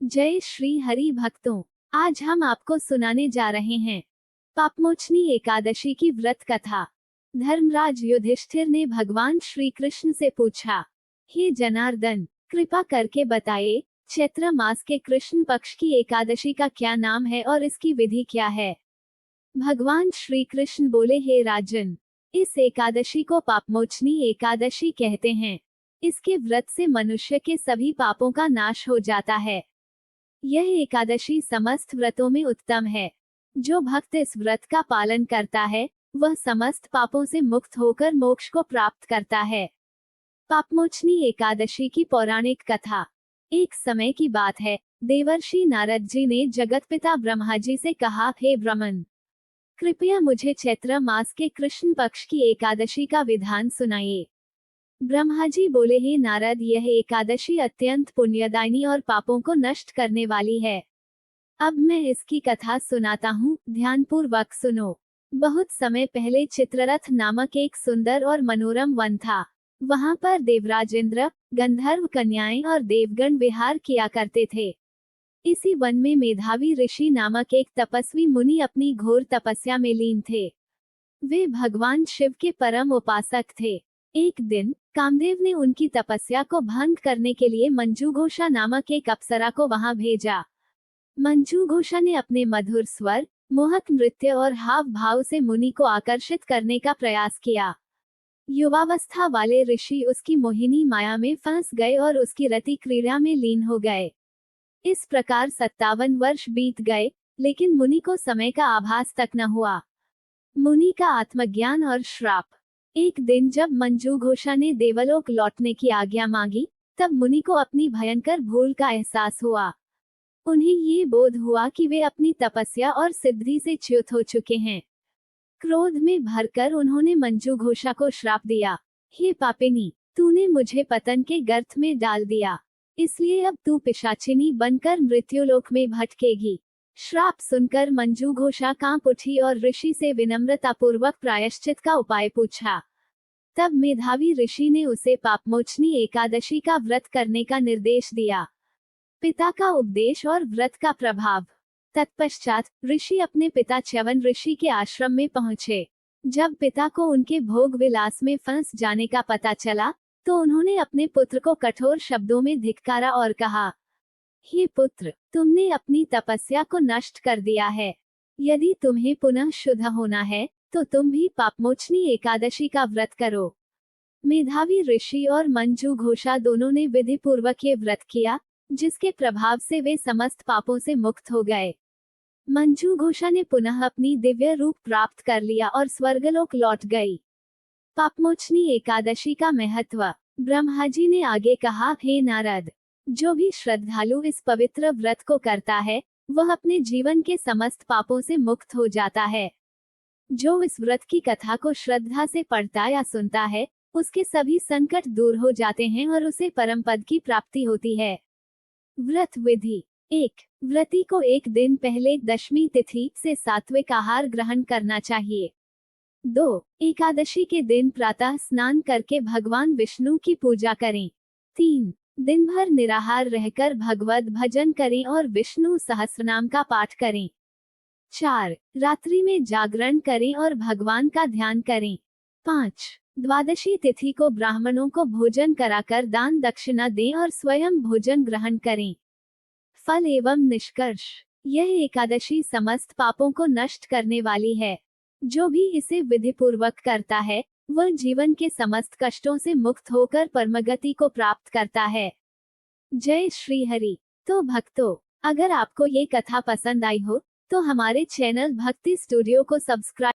जय श्री हरि भक्तों, आज हम आपको सुनाने जा रहे हैं पापमोचनी एकादशी की व्रत कथा। धर्मराज युधिष्ठिर ने भगवान श्री कृष्ण से पूछा, हे जनार्दन, कृपा करके बताइए, चैत्र मास के कृष्ण पक्ष की एकादशी का क्या नाम है और इसकी विधि क्या है। भगवान श्री कृष्ण बोले, हे राजन, इस एकादशी को पापमोचनी एकादशी कहते हैं। इसके व्रत से मनुष्य के सभी पापों का नाश हो जाता है। यह एकादशी समस्त व्रतों में उत्तम है। जो भक्त इस व्रत का पालन करता है, वह समस्त पापों से मुक्त होकर मोक्ष को प्राप्त करता है। पापमोचनी एकादशी की पौराणिक कथा। एक समय की बात है, देवर्षि नारद जी ने जगतपिता ब्रह्मा जी से कहा, हे ब्रह्मन, कृपया मुझे चैत्र मास के कृष्ण पक्ष की एकादशी का विधान सुनाइए। ब्रह्मा जी बोले, हे नारद, यह एकादशी अत्यंत पुण्यदायिनी और पापों को नष्ट करने वाली है। अब मैं इसकी कथा सुनाता हूँ, ध्यानपूर्वक सुनो। बहुत समय पहले चित्ररथ नामक एक सुंदर और मनोरम वन था। वहाँ पर देवराज इंद्र, गंधर्व कन्याएं और देवगण विहार किया करते थे। इसी वन में मेधावी ऋषि नामक एक तपस्वी मुनि अपनी घोर तपस्या में लीन थे। वे भगवान शिव के परम उपासक थे। एक दिन कामदेव ने उनकी तपस्या को भंग करने के लिए मंजूघोषा नामक एक अप्सरा को वहां भेजा। मंजूघोषा ने अपने मधुर स्वर, मोहक नृत्य और हाव भाव से मुनि को आकर्षित करने का प्रयास किया। युवावस्था वाले ऋषि उसकी मोहिनी माया में फंस गए और उसकी रति क्रीड़ा में लीन हो गए। इस प्रकार 57 वर्ष बीत गए, लेकिन मुनि को समय का आभास तक न हुआ। मुनि का आत्मज्ञान और श्राप। एक दिन जब मंजूघोषा ने देवलोक लौटने की आज्ञा मांगी, तब मुनि को अपनी भयंकर भूल का एहसास हुआ। उन्हें ये बोध हुआ कि वे अपनी तपस्या और सिद्धि से च्युत हो चुके हैं। क्रोध में भरकर उन्होंने मंजूघोषा को श्राप दिया, हे पापिनी, तूने मुझे पतन के गर्त में डाल दिया, इसलिए अब तू पिशाचिनी बनकर मृत्युलोक में भटकेगी। श्राप सुनकर मंजूघोषा कांप उठी और ऋषि से विनम्रतापूर्वक प्रायश्चित का उपाय पूछा। तब मेधावी ऋषि ने उसे पापमोचनी एकादशी का व्रत करने का निर्देश दिया। पिता का उपदेश और व्रत का प्रभाव। तत्पश्चात ऋषि अपने पिता च्यवन ऋषि के आश्रम में पहुंचे। जब पिता को उनके भोग विलास में फंस जाने का पता चला, तो उन्होंने अपने पुत्र को कठोर शब्दों में धिक्कारा और कहा, हे पुत्र, तुमने अपनी तपस्या को नष्ट कर दिया है। यदि तुम्हें पुनः शुद्ध होना है, तो तुम भी पापमोचनी एकादशी का व्रत करो। मेधावी ऋषि और मंजूघोषा दोनों ने विधि पूर्वक ये व्रत किया, जिसके प्रभाव से वे समस्त पापों से मुक्त हो गए। मंजूघोषा ने पुनः अपनी दिव्य रूप प्राप्त कर लिया और स्वर्गलोक लौट गई। पापमोचनी एकादशी का महत्व। ब्रह्मा जी ने आगे कहा, हे नारद, जो भी श्रद्धालु इस पवित्र व्रत को करता है, वह अपने जीवन के समस्त पापों से मुक्त हो जाता है। जो इस व्रत की कथा को श्रद्धा से पढ़ता या सुनता है, उसके सभी संकट दूर हो जाते हैं और उसे परम पद की प्राप्ति होती है। व्रत विधि। 1. व्रती को एक दिन पहले दशमी तिथि से सात्विक आहार ग्रहण करना चाहिए। 2. एकादशी के दिन प्रातः स्नान करके भगवान विष्णु की पूजा करें। 3. दिन भर निराहार रहकर भगवत भजन करें और विष्णु सहस्रनाम का पाठ करें। 4. रात्रि में जागरण करें और भगवान का ध्यान करें। 5. द्वादशी तिथि को ब्राह्मणों को भोजन कराकर दान दक्षिणा दें और स्वयं भोजन ग्रहण करें। फल एवं निष्कर्ष। यह एकादशी समस्त पापों को नष्ट करने वाली है। जो भी इसे विधिपूर्वक करता है, वह जीवन के समस्त कष्टों से मुक्त होकर परमगति को प्राप्त करता है। जय श्री हरि। तो भक्तों, अगर आपको ये कथा पसंद आई हो, तो हमारे चैनल भक्ति स्टूडियो को सब्सक्राइब